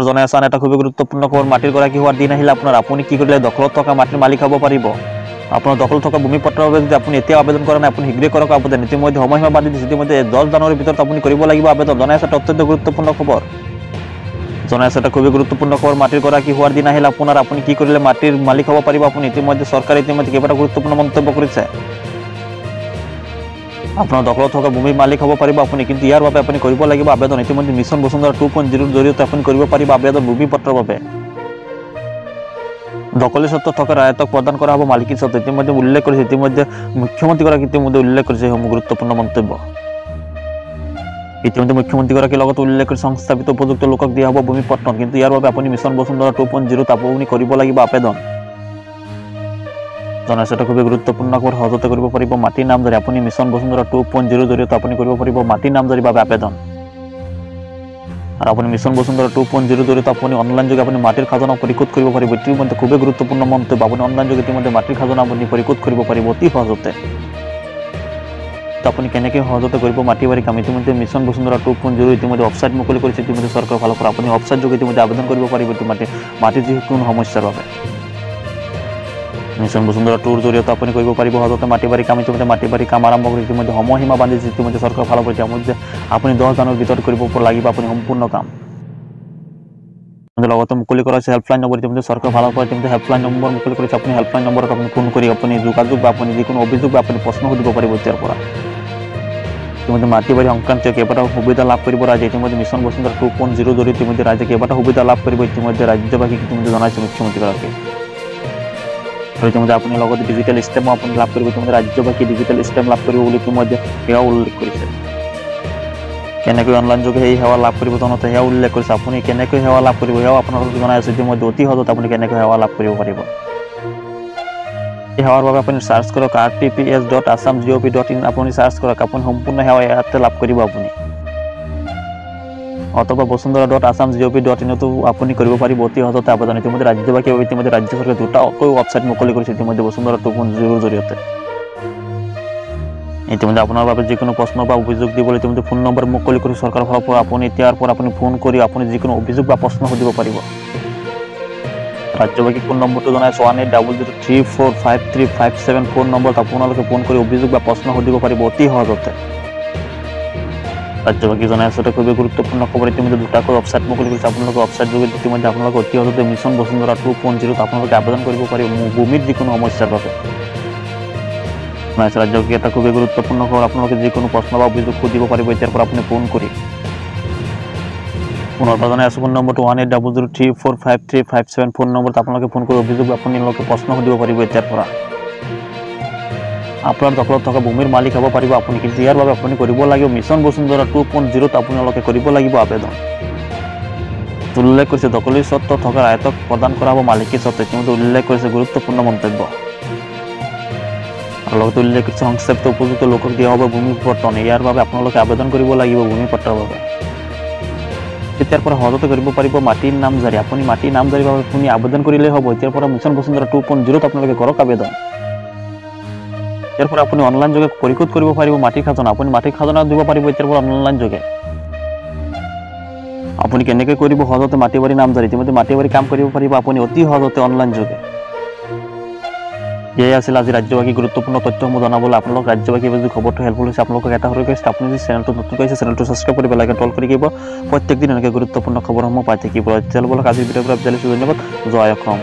জনাই আছে এটা খুবই গুৰুত্বপূৰ্ণ খবৰ মাটিৰ গৰাকী হোৱাৰ দিন আহিলে আপোনাৰ আপুনি কি কৰিলে দখলত থকা মাটিৰ মালিক হ'ব পাৰিব আপোনাৰ দখল থকা ভূমি পত্ৰৰ বাবে যদি আপুনি এতিয়া আবেদন কৰা নাই আপুনি শীঘ্ৰে কৰক আবেদন ইতিমধ্যে সময়সীমা বান্ধি দিছে ইতিমধ্যে 10 জানুৱাৰীৰ ভিতৰত আপুনি কৰিব লাগিব আবেদন জনাই আছে অত্যন্ত গুৰুত্বপূৰ্ণ খবৰ জনাই আছে এটা খুবই গুৰুত্বপূৰ্ণ খবৰ মাটিৰ গৰাকী হোৱাৰ দিন আহিলে আপুনি কি কৰিলে মাটিৰ মালিক হ'ব পাৰিব আপুনি ইতিমধ্যে চৰকাৰে ইতিমধ্যে কেইবাটা গুৰুত্বপূৰ্ণ মন্তব্য কৰিছে আপোনাৰ দখলত থকা ভূমিৰ মালিক হ'ব পাৰিব আপুনি কিন্তু ইয়াৰ বাবে আপুনি কৰিব লাগিব আবেদন ইতিমধ্যে মিছন বসুন্ধৰা 2.0 ৰ জৰিয়তে আপুনি কৰিব পাৰিব আবেদন ভূমি পত্ৰৰ বাবে দখলী স্বত্ব থকা ৰায়তক প্ৰদান কৰা হ'ব মালিকী স্বত্ব ইতিমধ্যে উল্লেখ কৰিছে ইতিমধ্যে মুখ্যমন্ত্ৰীগৰাকী ইতিমধ্যে উল্লেখ কৰিছে এই গুৰুত্বপূৰ্ণ মন্তব্য ইতিমধ্যে মুখ্যমন্ত্ৰীগৰাকীৰ লগত উল্লেখ কৰি সংস্থাপিত উপযুক্ত লোকক দিয়া হ'ব ভূমি পত্ৰ কিন্তু ইয়াৰ বাবে আপুনি মিছন বসুন্ধৰা 2.0 ত আপুনি কৰিব লাগিব আবেদন জনাইছে এটা খুবই গুৰুত্বপূৰ্ণ খবৰ সহজতে কৰিব পাৰিব মাটিৰ নামজাৰি আপুনি মিছন বসুন্ধৰা 2.0 জৰিয়তে আপুনি কৰিব পাৰিব মাটিৰ নামজাৰিৰ বাবে আবেদন আৰু আপুনি মিছন বসুন্ধৰা 2.0 জৰিয়তে আপুনি অনলাইন যোগে আপুনি মাটিৰ খাজনা পৰিশোধ কৰিব পাৰিব ইতিমধ্যে খুবই গুৰুত্বপূৰ্ণ মন্তব্য আপুনি অনলাইন যোগে ইতিমধ্যে মাটিৰ খাজনা আপুনি পৰিশোধ কৰিব পাৰিব অতি সহজতে আপুনি কেনেকৈ সহজতে কৰিব মাটি বাৰী কাম ইতিমধ্যে মিছন বসুন্ধৰা 2.0 ইতিমধ্যে ৱেবছাইট মুকলি কৰিছে ইতিমধ্যে চৰকাৰৰ ফালৰ পৰা আপুনি ৱেবছাইট যোগে ইতিমধ্যে আবেদন কৰিব পাৰিব মাটিৰ যিকোনো সমস্যাৰ বাবে মিছন বসুন্ধৰা 2 ৰ জৰিয়তে আপুনি কৰিব পাৰিব সহজতে মাটি বাৰী কাম ইতিমধ্যে মাটি বাৰী কাম আৰম্ভ কৰি ইতিমধ্যে সময়সীমা বান্ধিছে ইতিমধ্যে চৰকাৰৰ ফালৰ পৰা ইতিমধ্যে আপুনি 10 জানুৱাৰীৰ ভিতৰত কৰিব লাগিব আপুনি সম্পূৰ্ণ কাম লগতে মুকলি কৰা হৈছে হেল্পলাইন নম্বৰ ইতিমধ্যে চৰকাৰৰ ফালৰ পৰা ইতিমধ্যে হেল্পলাইন নম্বৰ মুকলি কৰিছে আপুনি হেল্পলাইন নম্বৰত আপুনি ফোন কৰি আপুনি যোগাযোগ বা আপুনি যিকোনো অভিযোগ বা আপুনি প্ৰশ্ন সুধিব পাৰিব ইয়াৰ পৰা ইতিমধ্যে মাটি বাৰী সংক্ৰান্ত কেইবাটাও সুবিধা লাভ কৰিব ৰাজ্যে ইতিমধ্যে মিছন বসুন্ধৰা 2.0 জৰিয়তে ইতিমধ্যে ৰাজ্যে কেইবাটাও সুবিধা লাভ কৰিব ইতিমধ্যে ৰাজ্যবাসীক ইতিমধ্যে জনাইছে মুখ্যমন্ত্ৰীগৰাকীয়ে ইতিমধ্যে আপুনি লগতে ডিজিটেল ষ্টেম্পো আপুনি লাভ কৰিব ইতিমধ্যে ৰাজ্যবাসী ডিজিটেল ষ্টেম্প লাভ কৰিব বুলি ইতিমধ্যে সেয়া উল্লেখ কৰিছে কেনেকৈ অনলাইন যোগে সেই সেৱা লাভ কৰিব জনতে সেয়া উল্লেখ কৰিছে আপুনি কেনেকৈ সেৱা লাভ কৰিব সেয়াও আপোনালোকক জনাই আছে ইতিমধ্যে অতি সহজতে আপুনি কেনেকৈ সেৱা লাভ কৰিব পাৰিব এই সেৱাৰ বাবে আপুনি সাৰ্চ কৰক rtps.assam.gov.in আপুনি সাৰ্চ কৰক আপুনি সম্পূৰ্ণ সেৱা ইয়াতে লাভ কৰিব আপুনি অথবা বসুন্ধৰা.assam.gov.in তো আপুনি কৰিব পাৰিব অতি সহজতে আবেদন ইতিমধ্যে ৰাজ্যবাসী ইতিমধ্যে ৰাজ্য চৰকাৰে দুটা ৱেবছাইট মুকলি কৰিছে ইতিমধ্যে বসুন্ধৰা 2.0 ৰ জৰিয়তে ইতিমধ্যে আপোনাৰ বাবে যিকোনো প্ৰশ্ন বা অভিযোগ দিবলৈ ইতিমধ্যে ফোন নম্বৰ মুকলি কৰি চৰকাৰৰ ফালৰ পৰা আপুনি এতিয়াৰ পৰা আপুনি ফোন কৰি আপুনি যিকোনো অভিযোগ বা প্ৰশ্ন সুধিব পাৰিব ৰাজ্যবাসী ফোন নম্বৰটো জনাইছে 1800345357 ফোন নম্বৰত আপোনালোকে ফোন কৰি অভিযোগ বা প্ৰশ্ন সুধিব পাৰিব অতি সহজতে ৰাজ্যবাসী জনাইছে এটা খুবই গুৰুত্বপূৰ্ণ খবৰ ইতিমধ্যে দুটাকৈ ৱেবছাইট মুকলি কৰিছে আপোনালোকে ৱেবছাইট যোগে ইতিমধ্যে আপোনালোকে অতি সহজতে মিছন বসুন্ধৰা 2.0 ত আপোনালোকে আবেদন কৰিব পাৰিব ভূমিৰ যিকোনো সমস্যাৰ বাবে ৰাজ্যবাসী এটা খুবই গুৰুত্বপূৰ্ণ খবৰ আপোনালোকে যিকোনো প্ৰশ্ন বা অভিযোগ সুধিব পাৰিব এতিয়াৰ পৰা আপুনি ফোন কৰি পুনৰ জনাই আছো ফোন নম্বৰটো 1800345357 ফোন নম্বৰত আপোনালোকে ফোন কৰি অভিযোগ আপোনালোকে প্ৰশ্ন সুধিব পাৰিব এতিয়াৰ পৰা আপোনাৰ দখলত থকা ভূমিৰ মালিক হ'ব পাৰিব আপুনি কিন্তু ইয়াৰ বাবে আপুনি কৰিব লাগিব মিছন বসুন্ধৰা 2.0 ত আপোনালোকে কৰিব লাগিব আবেদন উল্লেখ কৰিছে দখলী স্বত্ব থকা ৰায়তক প্ৰদান কৰা হ'ব মালিকী স্বত্ব ইতিমধ্যে উল্লেখ কৰিছে গুৰুত্বপূৰ্ণ মন্তব্য আৰু লগতে উল্লেখ কৰিছে সংস্থাপিত উপযুক্ত লোকক দিয়া হ'ব ভূমি পত্ৰ ইয়াৰ বাবে আপোনালোকে আবেদন কৰিব লাগিব ভূমি পত্ৰৰ বাবে এতিয়াৰ পৰা সহজতে কৰিব পাৰিব মাটিৰ নামজাৰি আপুনি মাটিৰ নামজাৰিৰ বাবে আপুনি আবেদন কৰিলেই হ'ব এতিয়াৰ পৰা মিছন বসুন্ধৰা 2.0 ত আপোনালোকে কৰক আবেদন ইয়াৰ পৰা আপুনি অনলাইন যোগে পৰিশোধ কৰিব পাৰিব মাটিৰ খাজনা আপুনি মাটিৰ খাজনা দিব পাৰিব এতিয়াৰ পৰা অনলাইন যোগে আপুনি কেনেকৈ কৰিব সহজতে মাটি বাৰী নামজাৰি ইতিমধ্যে মাটি বাৰী কাম কৰিব পাৰিব আপুনি অতি সহজতে অনলাইন যোগে এই আছিল আজি ৰাজ্যবাসী গুৰুত্বপূৰ্ণ তথ্যসমূহ জনাবলৈ আপোনালোক ৰাজ্যবাসী যদি খবৰটো হেল্পফুল হৈছে আপোনালোকক এটা ৰিকুৱেষ্ট আপুনি যদি চেনেলটো নতুন কৰিছে চেনেলটো সাবস্ক্ৰাইব কৰিব লাগে টল কৰি দিব প্ৰত্যেক দিন এনেকৈ গুৰুত্বপূৰ্ণ খবৰসমূহ পাই থাকিব তেতিয়াহ'লে আজিৰ ভিডিঅ'ৰ পৰা ধন্যবাদ জয় অসম।